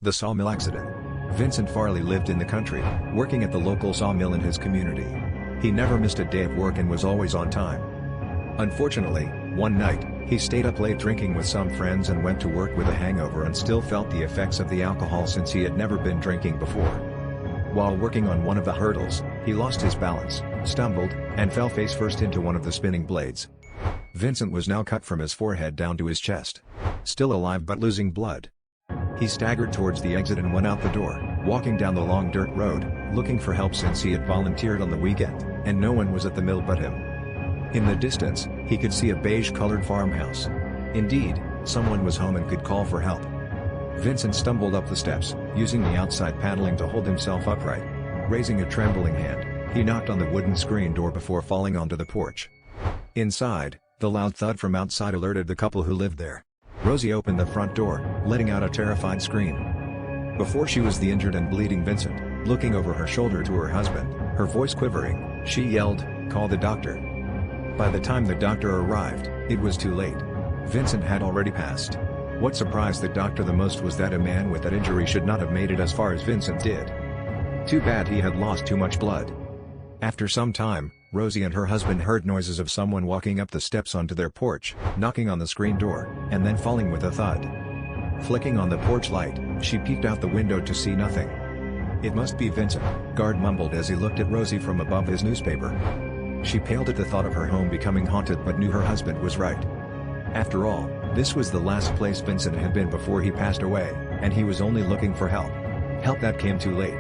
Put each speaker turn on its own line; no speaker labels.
The sawmill accident. Vincent Farley lived in the country, working at the local sawmill in his community. He never missed a day of work and was always on time. Unfortunately, one night, he stayed up late drinking with some friends and went to work with a hangover and still felt the effects of the alcohol since he had never been drinking before. While working on one of the hurdles, he lost his balance, stumbled, and fell face first into one of the spinning blades. Vincent was now cut from his forehead down to his chest. Still alive but losing blood. He staggered towards the exit and went out the door, walking down the long dirt road, looking for help since he had volunteered on the weekend, and no one was at the mill but him. In the distance, he could see a beige-colored farmhouse. Indeed, someone was home and could call for help. Vincent stumbled up the steps, using the outside paneling to hold himself upright. Raising a trembling hand, he knocked on the wooden screen door before falling onto the porch. Inside, the loud thud from outside alerted the couple who lived there. Rosie opened the front door, letting out a terrified scream. Before she was the injured and bleeding Vincent, looking over her shoulder to her husband, her voice quivering, she yelled, "Call the doctor." By the time the doctor arrived, it was too late. Vincent had already passed. What surprised the doctor the most was that a man with that injury should not have made it as far as Vincent did. Too bad he had lost too much blood. After some time, Rosie and her husband heard noises of someone walking up the steps onto their porch, knocking on the screen door, and then falling with a thud. Flicking on the porch light, she peeked out the window to see nothing. "It must be Vincent," Guard mumbled as he looked at Rosie from above his newspaper. She paled at the thought of her home becoming haunted but knew her husband was right. After all, this was the last place Vincent had been before he passed away, and he was only looking for help. Help that came too late.